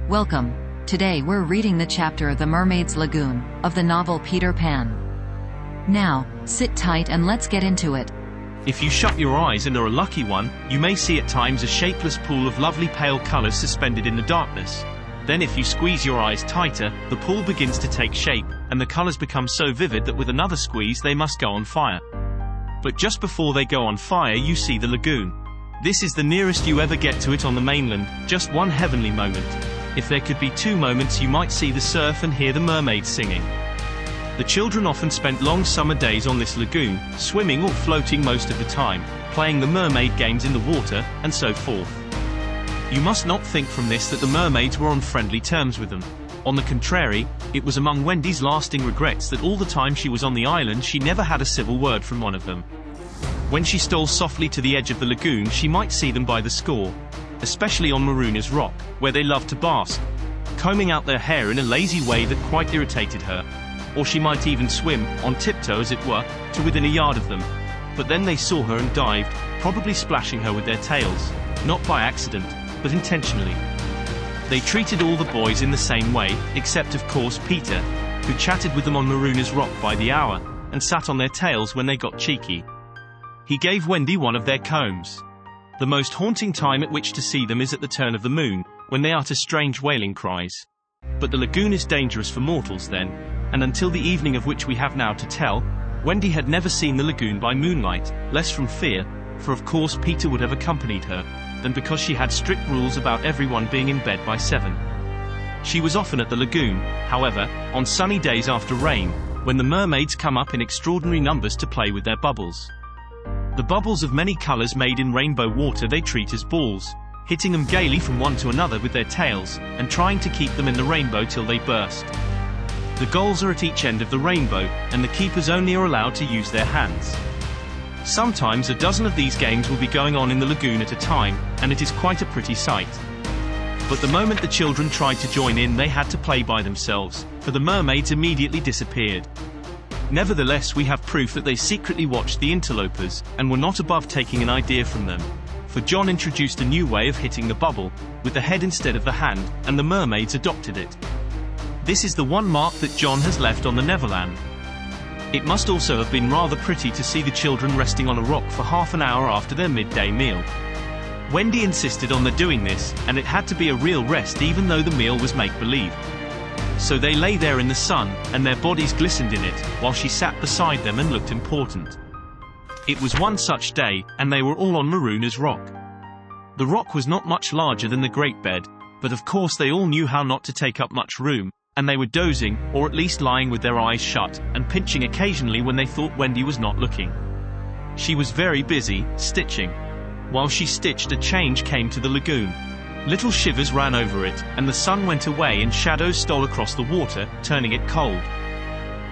Welcome. Today we're reading the chapter The Mermaid's Lagoon, of the novel Peter Pan. Now, sit tight and let's get into it. If you shut your eyes and are a lucky one, you may see at times a shapeless pool of lovely pale colors suspended in the darkness. Then if you squeeze your eyes tighter, the pool begins to take shape, and the colors become so vivid that with another squeeze they must go on fire. But just before they go on fire you see the lagoon. This is the nearest you ever get to it on the mainland, just one heavenly moment. If there could be two moments, you might see the surf and hear the mermaids singing. The children often spent long summer days on this lagoon, swimming or floating most of the time, playing the mermaid games in the water, and so forth. You must not think from this that the mermaids were on friendly terms with them. On the contrary, it was among Wendy's lasting regrets that all the time she was on the island she never had a civil word from one of them. When she stole softly to the edge of the lagoon she might see them by the score, especially on Maroona's Rock, where they loved to bask, combing out their hair in a lazy way that quite irritated her. Or she might even swim, on tiptoe as it were, to within a yard of them. But then they saw her and dived, probably splashing her with their tails, not by accident, but intentionally. They treated all the boys in the same way, except of course Peter, who chatted with them on Maroona's Rock by the hour, and sat on their tails when they got cheeky. He gave Wendy one of their combs. The most haunting time at which to see them is at the turn of the moon, when they utter strange wailing cries. But the lagoon is dangerous for mortals then, and until the evening of which we have now to tell, Wendy had never seen the lagoon by moonlight, less from fear, for of course Peter would have accompanied her, than because she had strict rules about everyone being in bed by 7. She was often at the lagoon, however, on sunny days after rain, when the mermaids come up in extraordinary numbers to play with their bubbles. The bubbles of many colors made in rainbow water they treat as balls, hitting them gaily from one to another with their tails, and trying to keep them in the rainbow till they burst. The goals are at each end of the rainbow, and the keepers only are allowed to use their hands. Sometimes a dozen of these games will be going on in the lagoon at a time, and it is quite a pretty sight. But the moment the children tried to join in they had to play by themselves, for the mermaids immediately disappeared. Nevertheless we have proof that they secretly watched the interlopers, and were not above taking an idea from them. For John introduced a new way of hitting the bubble, with the head instead of the hand, and the mermaids adopted it. This is the one mark that John has left on the Neverland. It must also have been rather pretty to see the children resting on a rock for half an hour after their midday meal. Wendy insisted on their doing this, and it had to be a real rest even though the meal was make-believe. So they lay there in the sun, and their bodies glistened in it, while she sat beside them and looked important. It was one such day, and they were all on Maroona's Rock. The rock was not much larger than the great bed, but of course they all knew how not to take up much room, and they were dozing, or at least lying with their eyes shut, and pinching occasionally when they thought Wendy was not looking. She was very busy, stitching. While she stitched a change came to the lagoon. Little shivers ran over it, and the sun went away and shadows stole across the water, turning it cold.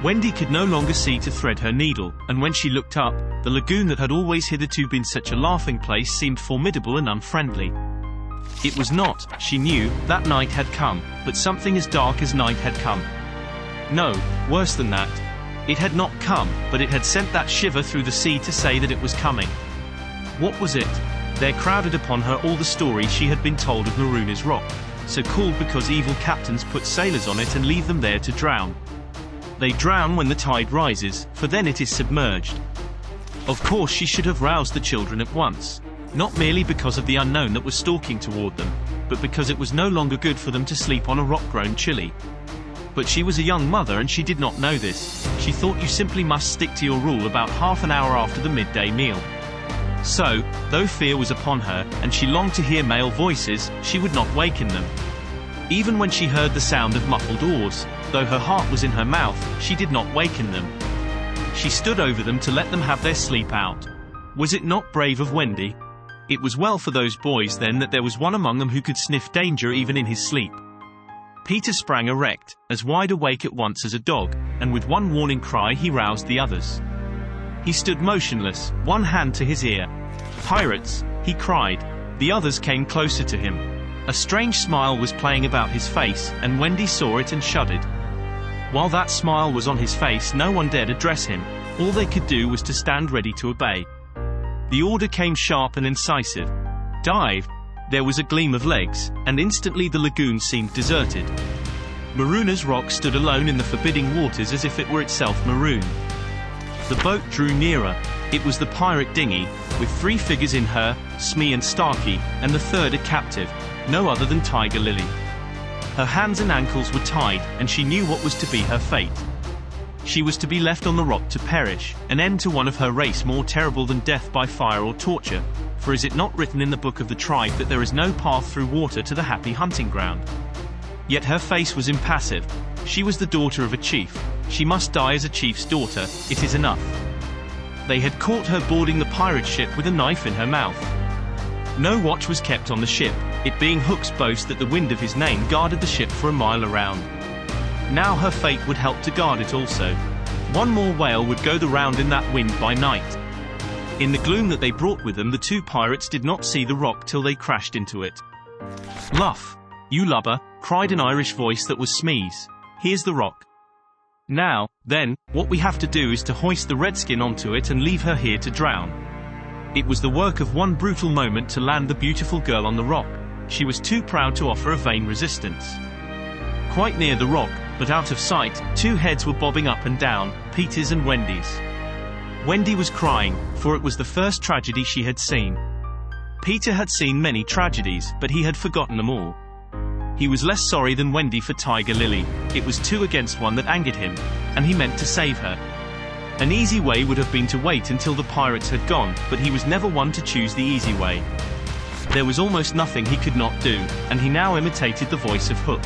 Wendy could no longer see to thread her needle, and when she looked up, the lagoon that had always hitherto been such a laughing place seemed formidable and unfriendly. It was not, she knew, that night had come, but something as dark as night had come. No, worse than that. It had not come, but it had sent that shiver through the sea to say that it was coming. What was it? There crowded upon her all the stories she had been told of Maroona's Rock, so called because evil captains put sailors on it and leave them there to drown. They drown when the tide rises, for then it is submerged. Of course she should have roused the children at once. Not merely because of the unknown that was stalking toward them, but because it was no longer good for them to sleep on a rock grown chilly. But she was a young mother and she did not know this. She thought you simply must stick to your rule about half an hour after the midday meal. So, though fear was upon her, and she longed to hear male voices, she would not waken them. Even when she heard the sound of muffled oars, though her heart was in her mouth, she did not waken them. She stood over them to let them have their sleep out. Was it not brave of Wendy? It was well for those boys then that there was one among them who could sniff danger even in his sleep. Peter sprang erect, as wide awake at once as a dog, and with one warning cry he roused the others. He stood motionless, one hand to his ear. "Pirates!" he cried. The others came closer to him. A strange smile was playing about his face, and Wendy saw it and shuddered. While that smile was on his face no one dared address him. All they could do was to stand ready to obey. The order came sharp and incisive. "Dive!" There was a gleam of legs, and instantly the lagoon seemed deserted. Maruna's rock stood alone in the forbidding waters as if it were itself maroon. The boat drew nearer. It was the pirate dinghy, with 3 figures in her, Smee and Starkey, and the third a captive, no other than Tiger Lily. Her hands and ankles were tied, and she knew what was to be her fate. She was to be left on the rock to perish, an end to one of her race more terrible than death by fire or torture, for is it not written in the book of the tribe that there is no path through water to the happy hunting ground? Yet her face was impassive. She was the daughter of a chief. She must die as a chief's daughter, it is enough. They had caught her boarding the pirate ship with a knife in her mouth. No watch was kept on the ship, it being Hook's boast that the wind of his name guarded the ship for a mile around. Now her fate would help to guard it also. One more whale would go the round in that wind by night. In the gloom that they brought with them, the 2 pirates did not see the rock till they crashed into it. "Luff, you lubber," cried an Irish voice that was Smee's. "Here's the rock. Now, then, what we have to do is to hoist the redskin onto it and leave her here to drown." It was the work of one brutal moment to land the beautiful girl on the rock. She was too proud to offer a vain resistance. Quite near the rock, but out of sight, 2 heads were bobbing up and down, Peter's and Wendy's. Wendy was crying, for it was the first tragedy she had seen. Peter had seen many tragedies, but he had forgotten them all. He was less sorry than Wendy for Tiger Lily. It was 2 against 1 that angered him, and he meant to save her. An easy way would have been to wait until the pirates had gone, but he was never one to choose the easy way. There was almost nothing he could not do, and he now imitated the voice of Hook.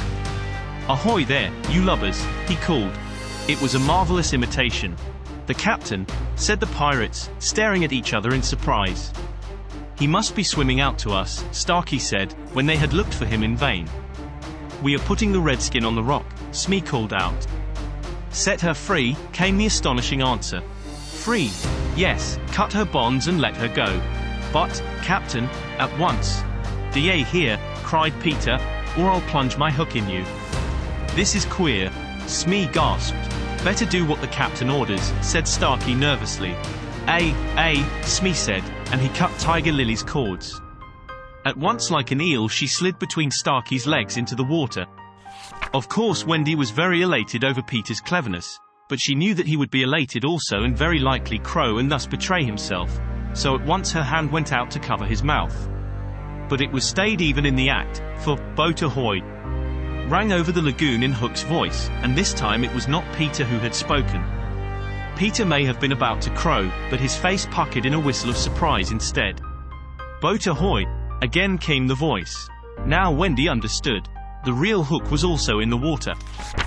"Ahoy there, you lubbers," he called. It was a marvelous imitation. "The captain," said the pirates, staring at each other in surprise. "He must be swimming out to us," Starkey said, when they had looked for him in vain. "We are putting the redskin on the rock," Smee called out. "Set her free," came the astonishing answer. "Free? Yes, cut her bonds and let her go." "But, Captain, at once." "D'ye hear?" cried Peter, "or I'll plunge my hook in you." "This is queer," Smee gasped. "Better do what the captain orders," said Starkey nervously. Ay, Smee said, and he cut Tiger Lily's cords. At once, like an eel, she slid between Starkey's legs into the water. Of course, Wendy was very elated over Peter's cleverness, but she knew that he would be elated also and very likely crow and thus betray himself, so at once her hand went out to cover his mouth. But it was stayed even in the act, for "Boat ahoy!" rang over the lagoon in Hook's voice, and this time it was not Peter who had spoken. Peter may have been about to crow, but his face puckered in a whistle of surprise instead. "Boat ahoy!" again came the voice. Now Wendy understood. The real Hook was also in the water.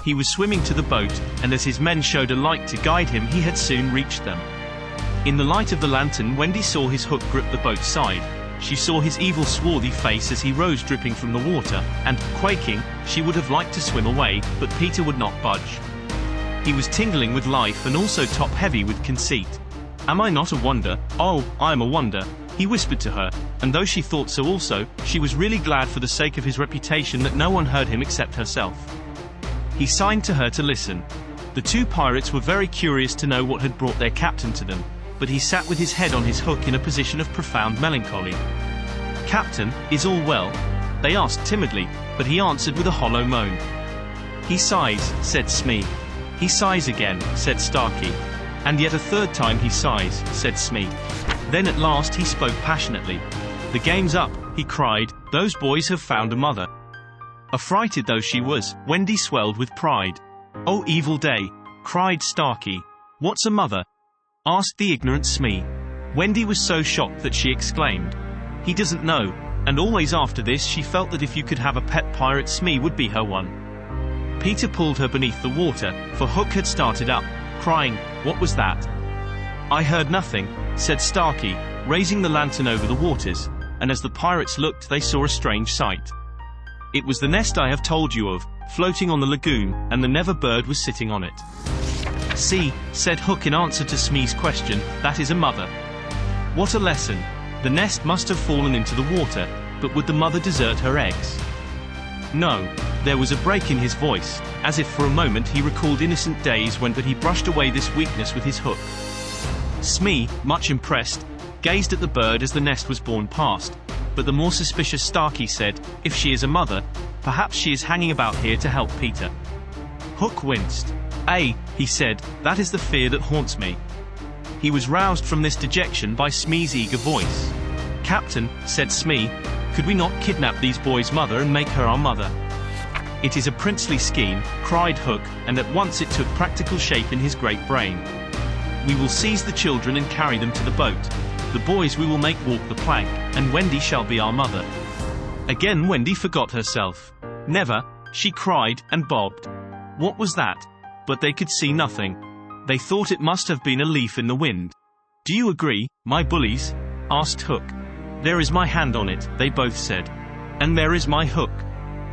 He was swimming to the boat, and as his men showed a light to guide him, he had soon reached them. In the light of the lantern, Wendy saw his hook grip the boat's side. She saw his evil, swarthy face as he rose dripping from the water, and, quaking, she would have liked to swim away, but Peter would not budge. He was tingling with life and also top-heavy with conceit. "Am I not a wonder? Oh, I am a wonder," he whispered to her, and though she thought so also, she was really glad for the sake of his reputation that no one heard him except herself. He signed to her to listen. The 2 pirates were very curious to know what had brought their captain to them, but he sat with his head on his hook in a position of profound melancholy. "Captain, is all well?" they asked timidly, but he answered with a hollow moan. "He sighs," said Smee. "He sighs again," said Starkey. "And yet a 3rd time he sighs," said Smee. Then at last he spoke passionately. "The game's up," he cried, "those boys have found a mother." Affrighted though she was, Wendy swelled with pride. "Oh, evil day!" cried Starkey. "What's a mother?" asked the ignorant Smee. Wendy was so shocked that she exclaimed, "He doesn't know," and always after this she felt that if you could have a pet pirate, Smee would be her one. Peter pulled her beneath the water, for Hook had started up, crying, "What was that?" "I heard nothing," said Starkey, raising the lantern over the waters, and as the pirates looked they saw a strange sight. It was the nest I have told you of, floating on the lagoon, and the never bird was sitting on it. "See," said Hook in answer to Smee's question, "that is a mother." What a lesson! The nest must have fallen into the water, but would the mother desert her eggs? No. There was a break in his voice, as if for a moment he recalled innocent days when, but he brushed away this weakness with his hook. Smee, much impressed, gazed at the bird as the nest was borne past, but the more suspicious Starkey said, "If she is a mother, perhaps she is hanging about here to help Peter." Hook winced. He said, "that is the fear that haunts me." He was roused from this dejection by Smee's eager voice. "Captain," said Smee, "could we not kidnap these boys' mother and make her our mother?" "It is a princely scheme," cried Hook, and at once it took practical shape in his great brain. "We will seize the children and carry them to the boat. The boys we will make walk the plank, and Wendy shall be our mother." Again Wendy forgot herself. "Never," she cried, and bobbed. What was that? But they could see nothing. They thought it must have been a leaf in the wind. "Do you agree, my bullies?" asked Hook. "There is my hand on it," they both said. "And there is my hook."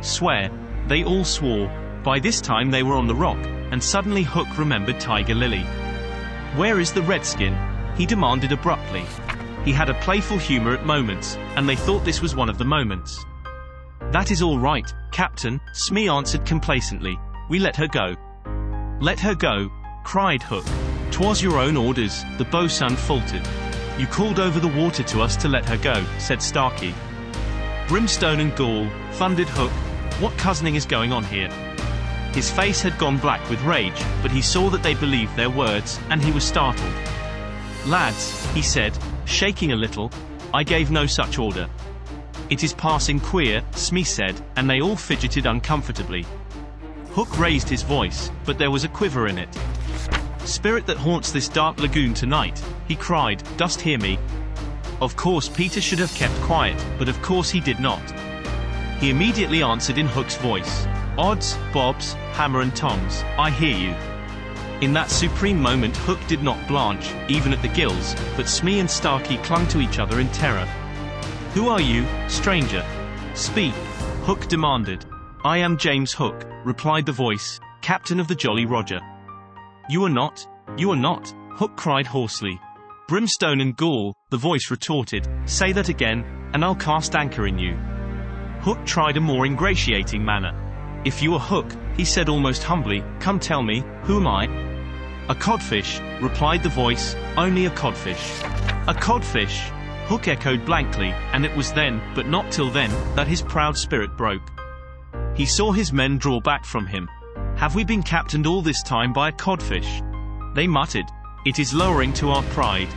"Swear." They all swore. By this time they were on the rock, and suddenly Hook remembered Tiger Lily. "Where is the redskin?" he demanded abruptly. He had a playful humor at moments, and they thought this was one of the moments. "That is all right, Captain," Smee answered complacently. "We let her go." "Let her go?" cried Hook. "'Twas your own orders," the boatswain faltered. "You called over the water to us to let her go," said Starkey. "Brimstone and gall," thundered Hook. "What cousining is going on here?" His face had gone black with rage, but he saw that they believed their words, and he was startled. "Lads," he said, shaking a little, "I gave no such order." "It is passing queer," Smee said, and they all fidgeted uncomfortably. Hook raised his voice, but there was a quiver in it. "Spirit that haunts this dark lagoon tonight," he cried, "dost hear me?" Of course Peter should have kept quiet, but of course he did not. He immediately answered in Hook's voice, "Odds, bobs, hammer and tongs, I hear you." In that supreme moment Hook did not blanch, even at the gills, but Smee and Starkey clung to each other in terror. "Who are you, stranger? Speak," Hook demanded. "I am James Hook," replied the voice, "captain of the Jolly Roger." "You are not, you are not," Hook cried hoarsely. "Brimstone and gall," the voice retorted, "say that again, and I'll cast anchor in you." Hook tried a more ingratiating manner. "If you are Hook," he said almost humbly, "come tell me, who am I?" "A codfish," replied the voice, "only a codfish." "A codfish," Hook echoed blankly, and it was then, but not till then, that his proud spirit broke. He saw his men draw back from him. "Have we been captained all this time by a codfish?" they muttered. "It is lowering to our pride."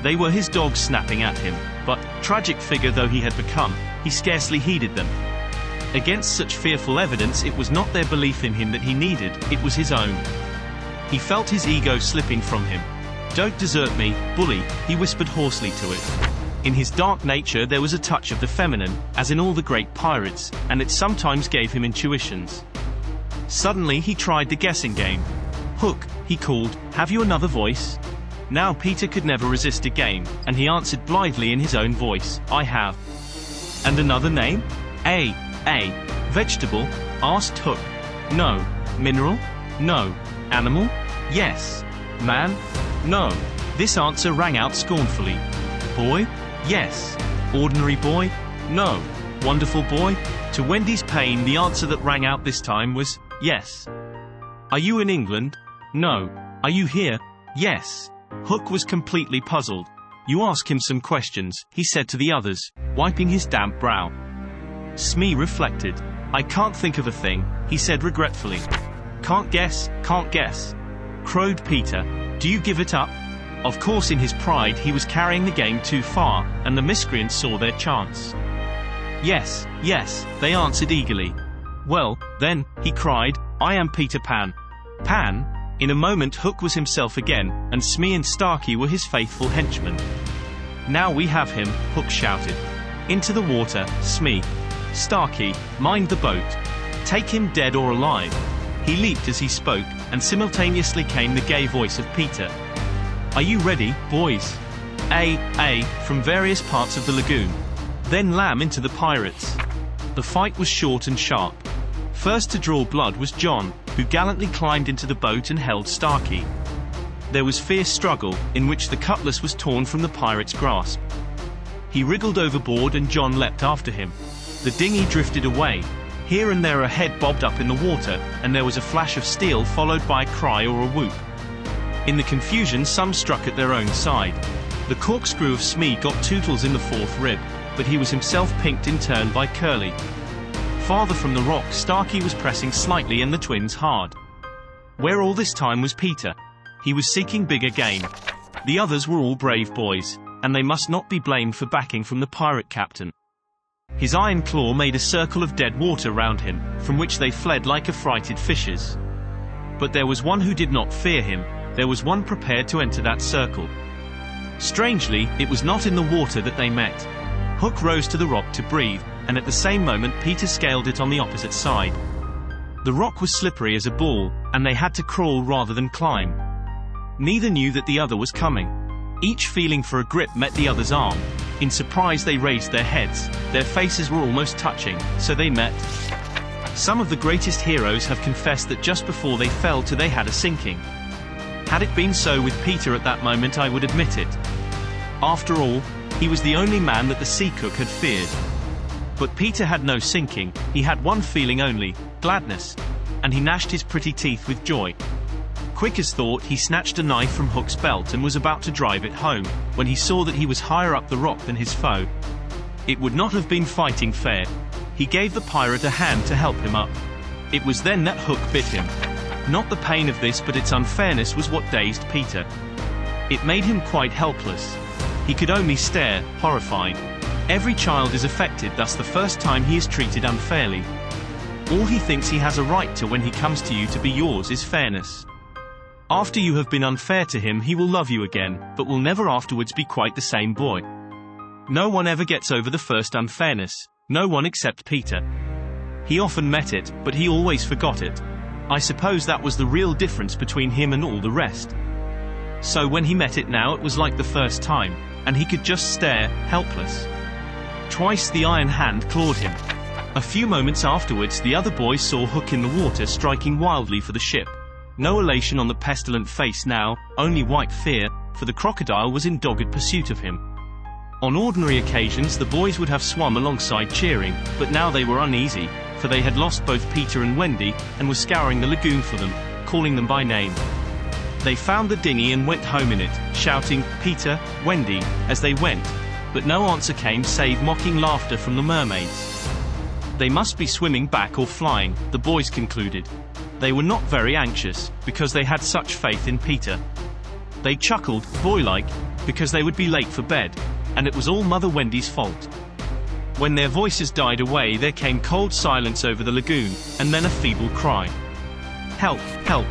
They were his dogs snapping at him, but, tragic figure though he had become, he scarcely heeded them. Against such fearful evidence it was not their belief in him that he needed, it was his own. He felt his ego slipping from him. "Don't desert me, bully," he whispered hoarsely to it. In his dark nature there was a touch of the feminine, as in all the great pirates, and it sometimes gave him intuitions. Suddenly he tried the guessing game. "Hook," he called, "have you another voice?" Now Peter could never resist a game, and he answered blithely in his own voice, "I have." "And another name?" A vegetable?" asked Hook. "No." "Mineral?" "No." "Animal?" "Yes." "Man?" "No." This answer rang out scornfully. "Boy?" "Yes." "Ordinary boy?" "No." "Wonderful boy?" To Wendy's pain the answer that rang out this time was, "Yes." "Are you in England?" "No." "Are you here?" "Yes." Hook was completely puzzled. "You ask him some questions," he said to the others, wiping his damp brow. Smee reflected. "I can't think of a thing," he said regretfully. Can't guess," crowed Peter. "Do you give it up?" Of course in his pride he was carrying the game too far, and the miscreants saw their chance. Yes, they answered eagerly. "Well, then," he cried, "I am Peter Pan." Pan? In a moment Hook was himself again, and Smee and Starkey were his faithful henchmen. "Now we have him," Hook shouted. "Into the water, Smee. Starkey, mind the boat. Take him dead or alive." He leaped as he spoke, and simultaneously came the gay voice of Peter. "Are you ready, boys?" Aye, from various parts of the lagoon. Then lamb into the pirates. The fight was short and sharp. First to draw blood was John, who gallantly climbed into the boat and held Starkey. There was fierce struggle, in which the cutlass was torn from the pirate's grasp. He wriggled overboard and John leapt after him. The dinghy drifted away. Here and there a head bobbed up in the water, and there was a flash of steel followed by a cry or a whoop. In the confusion some struck at their own side. The corkscrew of Smee got Tootles in the fourth rib. but he was himself pinked in turn by Curly. Farther from the rock, Starkey was pressing slightly and the twins hard. Where all this time was Peter? He was seeking bigger game. The others were all brave boys, and they must not be blamed for backing from the pirate captain. His iron claw made a circle of dead water round him, from which they fled like affrighted fishes. But there was one who did not fear him. There was one prepared to enter that circle. Strangely, it was not in the water that they met. Hook rose to the rock to breathe, and at the same moment Peter scaled it on the opposite side. The rock was slippery as a ball, and they had to crawl rather than climb. Neither knew that the other was coming. Each feeling for a grip met the other's arm. In surprise they raised their heads. Their faces were almost touching, so they met. Some of the greatest heroes have confessed that just before they fell to they had a sinking. Had it been so with Peter at that moment, I would admit it. After all, he was the only man that the sea cook had feared. But Peter had no sinking, he had one feeling only, gladness. And he gnashed his pretty teeth with joy. Quick as thought, he snatched a knife from Hook's belt and was about to drive it home, when he saw that he was higher up the rock than his foe. It would not have been fighting fair. He gave the pirate a hand to help him up. It was then that Hook bit him. Not the pain of this, but its unfairness was what dazed Peter. It made him quite helpless. He could only stare, horrified. Every child is affected thus the first time he is treated unfairly. All he thinks he has a right to when he comes to you to be yours is fairness. After you have been unfair to him, he will love you again, but will never afterwards be quite the same boy. No one ever gets over the first unfairness, no one except Peter. He often met it, but he always forgot it. I suppose that was the real difference between him and all the rest. So when he met it now, it was like the first time, and he could just stare, helpless. Twice the iron hand clawed him. A few moments afterwards the other boys saw Hook in the water striking wildly for the ship. No elation on the pestilent face now, only white fear, for the crocodile was in dogged pursuit of him. On ordinary occasions the boys would have swum alongside cheering, but now they were uneasy, for they had lost both Peter and Wendy, and were scouring the lagoon for them, calling them by name. They found the dinghy and went home in it, shouting, "Peter, Wendy," as they went, but no answer came save mocking laughter from the mermaids. They must be swimming back or flying, the boys concluded. They were not very anxious, because they had such faith in Peter. They chuckled, boy-like, because they would be late for bed, and it was all Mother Wendy's fault. When their voices died away there came cold silence over the lagoon, and then a feeble cry. "Help! Help!"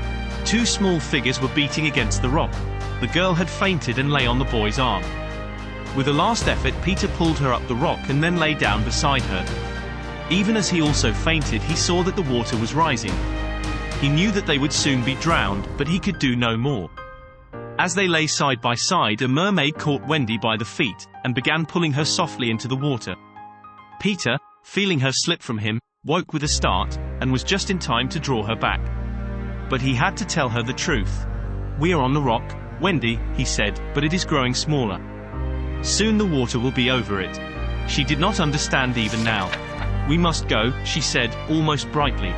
Two small figures were beating against the rock. The girl had fainted and lay on the boy's arm. With a last effort Peter pulled her up the rock and then lay down beside her. Even as he also fainted he saw that the water was rising. He knew that they would soon be drowned, but he could do no more. As they lay side by side, a mermaid caught Wendy by the feet, and began pulling her softly into the water. Peter, feeling her slip from him, woke with a start, and was just in time to draw her back. But he had to tell her the truth. "We are on the rock, Wendy," he said, "but it is growing smaller. Soon the water will be over it." She did not understand even now. "We must go," she said, almost brightly.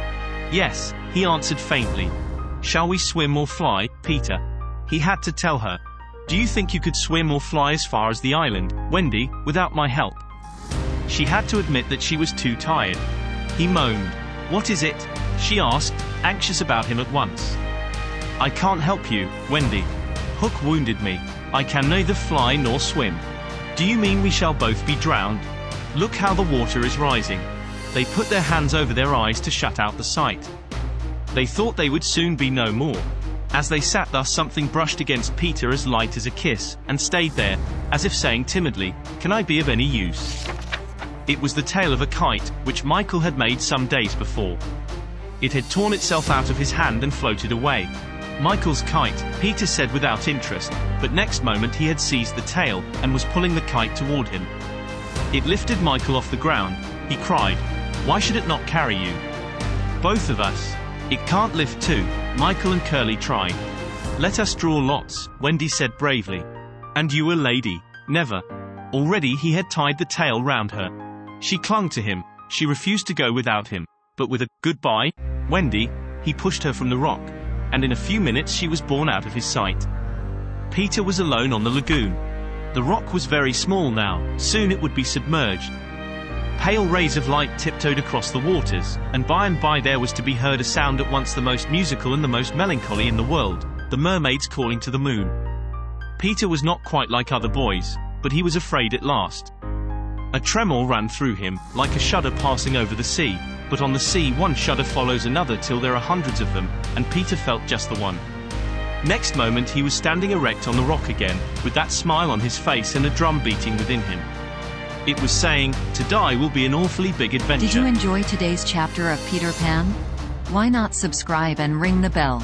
"Yes," he answered faintly. "Shall we swim or fly, Peter?" He had to tell her. "Do you think you could swim or fly as far as the island, Wendy, without my help?" She had to admit that she was too tired. He moaned. "What is it?" she asked, anxious about him at once. "I can't help you, Wendy. Hook wounded me. I can neither fly nor swim." "Do you mean we shall both be drowned? Look how the water is rising." They put their hands over their eyes to shut out the sight. They thought they would soon be no more. As they sat thus something brushed against Peter as light as a kiss, and stayed there, as if saying timidly, "Can I be of any use?" It was the tail of a kite, which Michael had made some days before. It had torn itself out of his hand and floated away. "Michael's kite," Peter said without interest, but next moment he had seized the tail, and was pulling the kite toward him. It lifted Michael off the ground. He cried, "Why should it not carry you? Both of us." "It can't lift two," Michael and Curly tried. "Let us draw lots," Wendy said bravely. "And you a lady?" "Never." Already he had tied the tail round her. She clung to him. She refused to go without him. But with a "Goodbye, Wendy," he pushed her from the rock, and in a few minutes she was borne out of his sight. Peter was alone on the lagoon. The rock was very small now, soon it would be submerged. Pale rays of light tiptoed across the waters, and by there was to be heard a sound at once the most musical and the most melancholy in the world, the mermaids calling to the moon. Peter was not quite like other boys, but he was afraid at last. A tremor ran through him, like a shudder passing over the sea, but on the sea one shudder follows another till there are hundreds of them, and Peter felt just the one. Next moment he was standing erect on the rock again, with that smile on his face and a drum beating within him. It was saying, to die will be an awfully big adventure. Did you enjoy today's chapter of Peter Pan? Why not subscribe and ring the bell?